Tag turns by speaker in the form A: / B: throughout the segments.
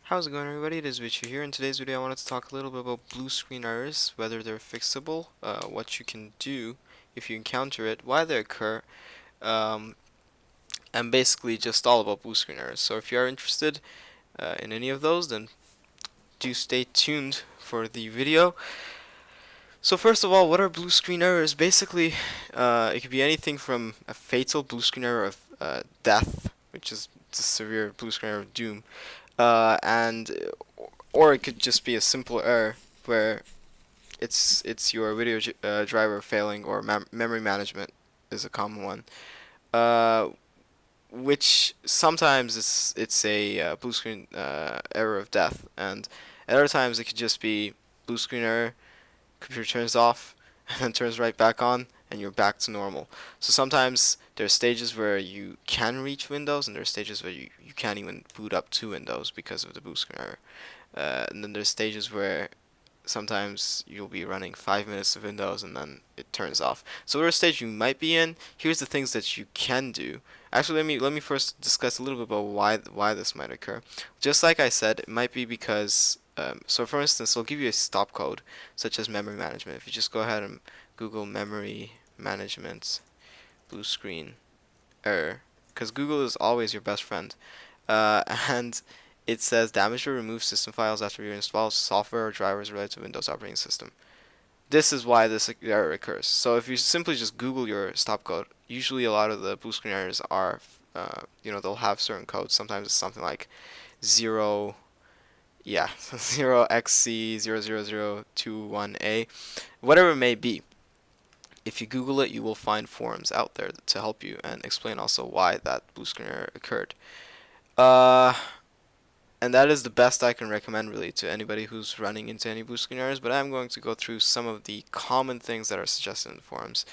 A: How's it going, everybody? It is Vichy here. In today's video I wanted to talk a little bit about blue screen errors, whether they're fixable, what you can do if you encounter it, why they occur, um, and basically just all about blue screen errors. So if you are interested in any of those, then do stay tuned for the video. So first of all, what are blue screen errors? Basically, it could be anything from a fatal blue screen error of death, which is a severe blue screen error of doom, and or it could just be a simple error where it's your video driver failing, or memory management is a common one. Uh, which sometimes it's a blue screen error of death, and at other times it could just be blue screen error, computer turns off and then turns right back on, and you're back to normal. So sometimes there's stages where you can reach Windows, and there's stages where you can't even boot up to Windows because of the blue screen error. And then there's stages where sometimes you'll be running 5 minutes of Windows and then it turns off. So whatever stage you might be in, here's the things that you can do. Actually, let me first discuss a little bit about why this might occur. Just like I said, it might be because so for instance, I'll give you a stop code such as memory management. If you just go ahead and Google memory management blue screen error, because Google is always your best friend, and it says damage or remove system files after you install software or drivers related to Windows operating system. This is why this error occurs. So if you simply just Google your stop code, usually a lot of the blue screen errors are, they'll have certain codes. Sometimes it's something like 0, yeah, 0xc00021A, whatever it may be. If you Google it, you will find forums out there to help you and explain also why that blue screen error occurred. Uh, and that is the best I can recommend really to anybody who's running into any blue screen errors, but I'm going to go through some of the common things that are suggested in the forums,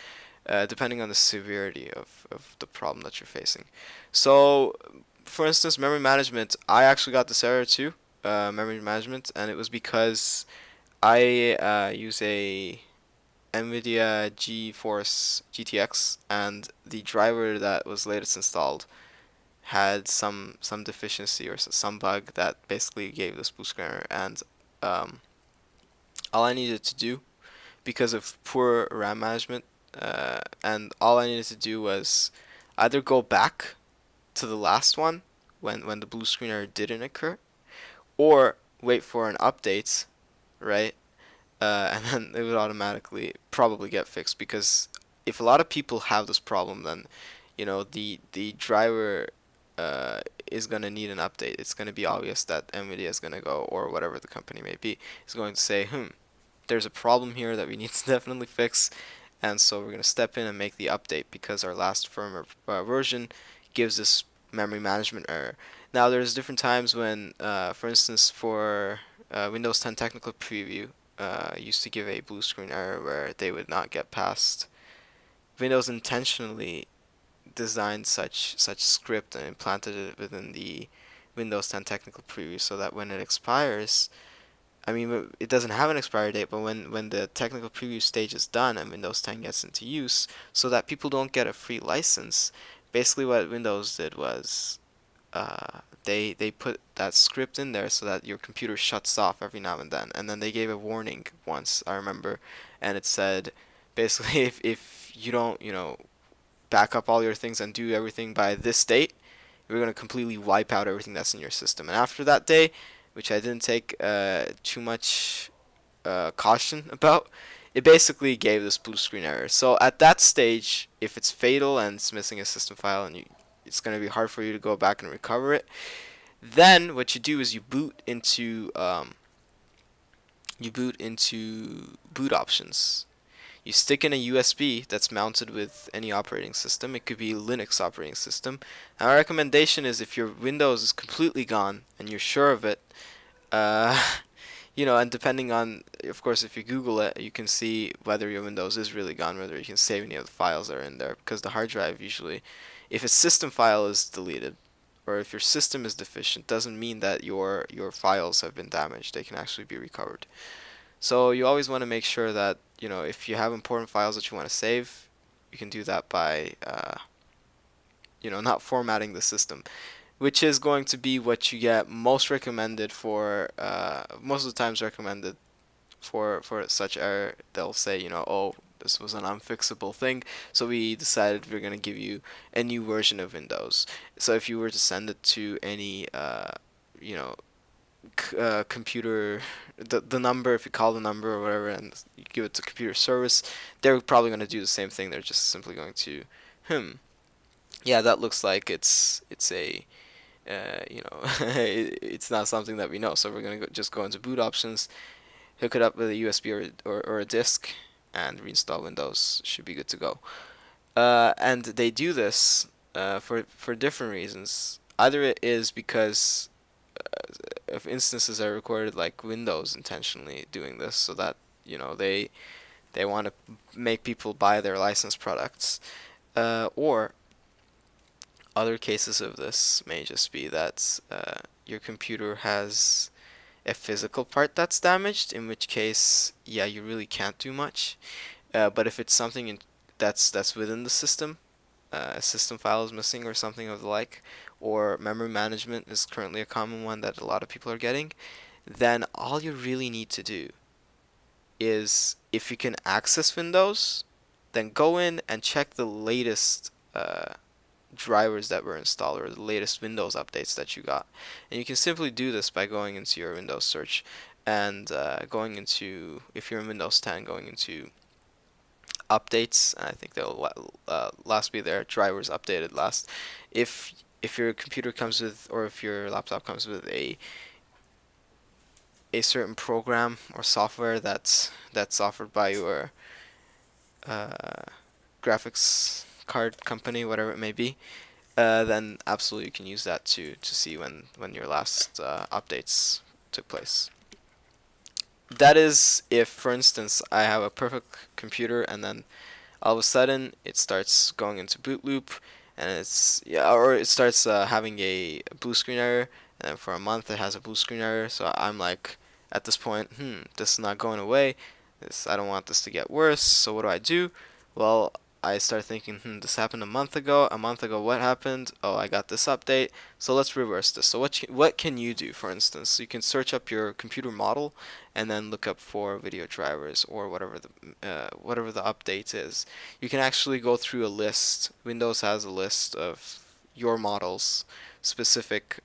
A: depending on the severity of the problem that you're facing. So, for instance, memory management, I actually got this error too, memory management, and it was because I use a NVIDIA GeForce GTX, and the driver that was latest installed had some deficiency or some bug that basically gave this blue screen error, and um, all I needed to do, because of poor RAM management, and all I needed to do was either go back to the last one when the blue screen error didn't occur, or wait for an update, right? And then it would automatically probably get fixed, because if a lot of people have this problem, then the driver is going to need an update. It's going to be obvious that NVIDIA is going to go, or whatever the company may be, is going to say, there's a problem here that we need to definitely fix, and so we're going to step in and make the update because our last firmware version gives this memory management error. Now, there's different times when, for instance, for Windows 10 Technical Preview, used to give a blue screen error where they would not get past. Windows intentionally designed such script and implanted it within the Windows 10 Technical Preview so that when it expires, I mean, it doesn't have an expiry date, but when the technical preview stage is done and Windows 10 gets into use, so that people don't get a free license, basically what Windows did was they put that script in there so that your computer shuts off every now and then they gave a warning once, I remember, and it said basically if you don't back up all your things and do everything by this date, we're going to completely wipe out everything that's in your system. And after that day, which I didn't take too much caution about, it basically gave this blue screen error. So at that stage, if it's fatal and it's missing a system file and it's going to be hard for you to go back and recover it, then what you do is you boot into boot options. You stick in a USB that's mounted with any operating system. It could be Linux operating system. And our recommendation is, if your Windows is completely gone and you're sure of it, uh, and depending on, of course, if you Google it, you can see whether your Windows is really gone, whether you can save any of the files that are in there. Because the hard drive usually, if a system file is deleted, or if your system is deficient, doesn't mean that your files have been damaged. They can actually be recovered. So you always want to make sure that, if you have important files that you want to save, you can do that by, not formatting the system. which is going to be what you get most recommended for, most of the times recommended for such error. They'll say, oh, this was an unfixable thing, so we decided we're going to give you a new version of Windows. So if you were to send it to any, you know, computer, the number, if you call the number or whatever, and you give it to computer service, they're probably going to do the same thing. They're just simply going to, hmm, yeah, that looks like it's a it's not something that we know. So we're gonna just go into boot options, hook it up with a USB or a disk, and reinstall Windows. Should be good to go. And they do this for different reasons. Either it is because if instances are recorded, like Windows intentionally doing this, so that they want to make people buy their licensed products, or other cases of this may just be that your computer has a physical part that's damaged, in which case, yeah, you really can't do much. But if it's something that's within the system, a system file is missing or something of the like, or memory management is currently a common one that a lot of people are getting, then all you really need to do is, if you can access Windows, then go in and check the latest drivers that were installed or the latest Windows updates that you got. And you can simply do this by going into your Windows search and going into, if you're in Windows 10, going into updates. And I think they'll last be there. Drivers updated last. If your computer comes with, or if your laptop comes with a certain program or software that's offered by your uh, graphics card company, whatever it may be, then absolutely you can use that to see when your last updates took place. That is if, for instance, I have a perfect computer and then all of a sudden it starts going into boot loop, and or it starts having a blue screen error, and then for a month it has a blue screen error. So I'm like, at this point, this is not going away. I don't want this to get worse. So what do I do? Well, I start thinking, this happened a month ago. A month ago, what happened? Oh, I got this update. So let's reverse this. So what can you do? For instance, you can search up your computer model and then look up for video drivers or whatever the update is. You can actually go through a list. Windows has a list of your model's specific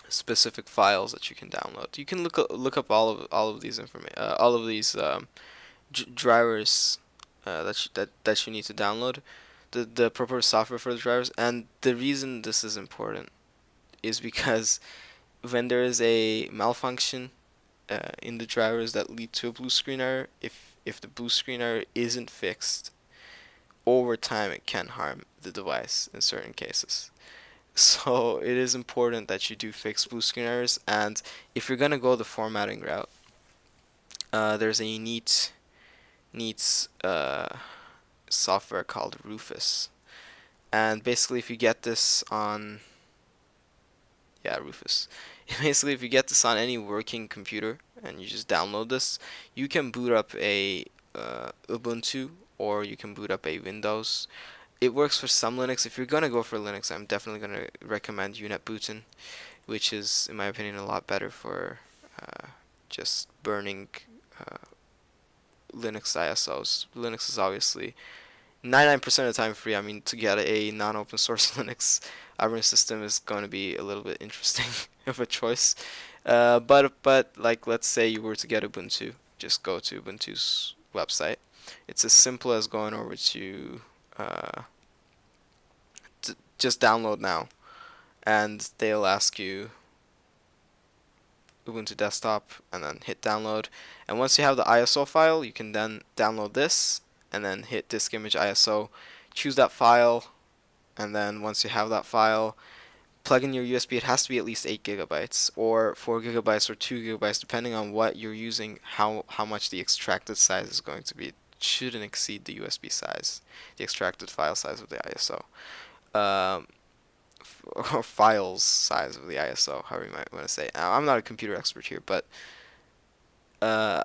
A: specific files that you can download. You can look up all of these all of these drivers that you need to download, the proper software for the drivers. And the reason this is important is because when there is a malfunction in the drivers that lead to a blue screen error, if the blue screen error isn't fixed, over time it can harm the device in certain cases. So it is important that you do fix blue screen errors. And if you're gonna go the formatting route, there's a neat software called Rufus. And basically, if you get this on, yeah, Rufus. Basically, if you get this on any working computer and you just download this, you can boot up a Ubuntu, or you can boot up a Windows. It works for some Linux. If you're gonna go for Linux, I'm definitely gonna recommend UNetbootin, which is, in my opinion, a lot better for just burning uh, Linux ISOs. Linux is obviously 99% of the time free. I mean, to get a non-open source Linux operating system is going to be a little bit interesting of a choice. But like, let's say you were to get Ubuntu, just go to Ubuntu's website. It's as simple as going over uh, to just download now, and they'll ask you Ubuntu desktop, and then hit download. And once you have the ISO file, you can then download this, and then hit disk image ISO, choose that file, and then once you have that file, plug in your USB. It has to be at least 8 gigabytes or 4 gigabytes or 2 gigabytes, depending on what you're using, how much the extracted size is going to be. It shouldn't exceed the USB size, the extracted file size of the ISO. Or files size of the ISO, however you might want to say. Now, I'm not a computer expert here, but uh,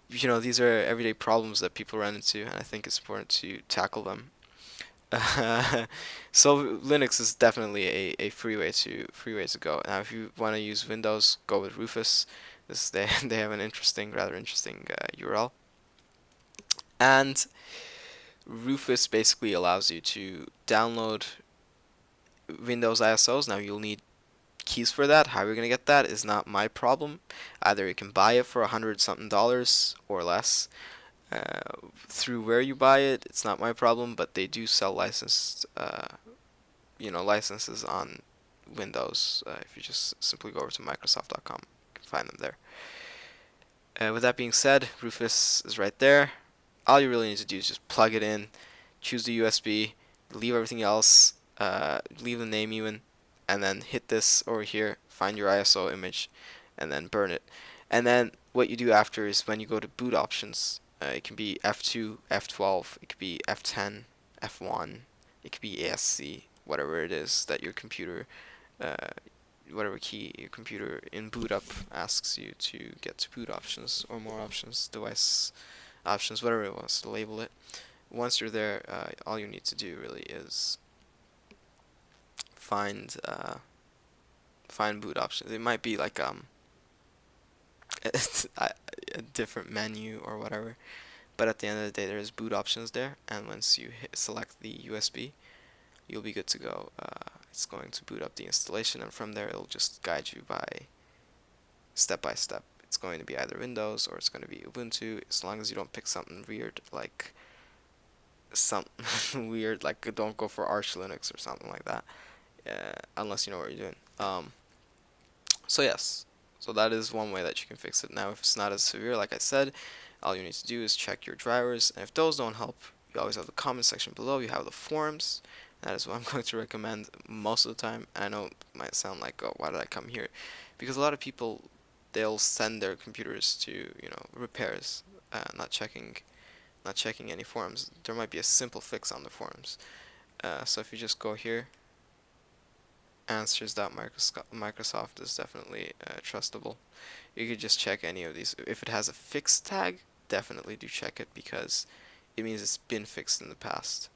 A: these are everyday problems that people run into, and I think it's important to tackle them. So Linux is definitely a free way to go. Now, if you want to use Windows, go with Rufus. They have an rather interesting URL, and Rufus basically allows you to download Windows ISOs. Now you'll need keys for that. How you're gonna get that is not my problem. Either you can buy it for $100 something or less. Through where you buy it, it's not my problem, but they do sell licensed, licenses on Windows. If you just simply go over to Microsoft.com, you can find them there. With that being said, Rufus is right there. All you really need to do is just plug it in, choose the USB, leave everything else, leave the name even, and then hit this over here, find your ISO image, and then burn it. And then what you do after is when you go to boot options, it can be F2, F12, it could be F10, F1, it could be ASC, whatever it is that your computer, uh, whatever key your computer in boot up asks you to get to boot options or more options, device options, whatever it wants to label it. Once you're there, all you need to do really is find find boot options. It might be like a different menu or whatever, but at the end of the day, there's boot options there, and once you select the USB, you'll be good to go. It's going to boot up the installation, and from there, it'll just guide you step by step. It's going to be either Windows or it's going to be Ubuntu, as long as you don't pick something weird like don't go for Arch Linux or something like that, unless you know what you're doing. So yes, so that is one way that you can fix it. Now, if it's not as severe, like I said, all you need to do is check your drivers, and if those don't help, you always have the comment section below. You have the forums. That is what I'm going to recommend most of the time. And I know it might sound like, oh, why did I come here? Because a lot of people, they'll send their computers to repairs, not checking any forums. There might be a simple fix on the forums. So if you just go here, answers.microsoft is definitely trustable. You could just check any of these. If it has a fixed tag, definitely do check it, because it means it's been fixed in the past.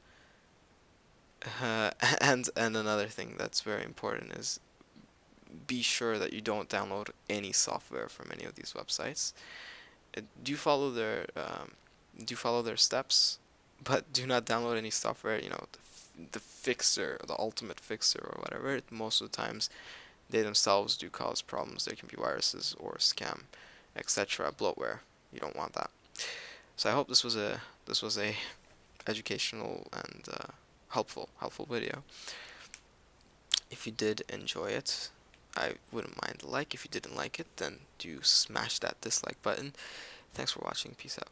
A: And another thing that's very important is be sure that you don't download any software from any of these websites. Do follow their steps, but do not download any software. The fixer, the ultimate fixer, or whatever. Most of the times, they themselves do cause problems. There can be viruses or scam, etc. Bloatware. You don't want that. So I hope this was a educational and helpful video. If you did enjoy it, I wouldn't mind a like. If you didn't like it, then do smash that dislike button. Thanks for watching. Peace out.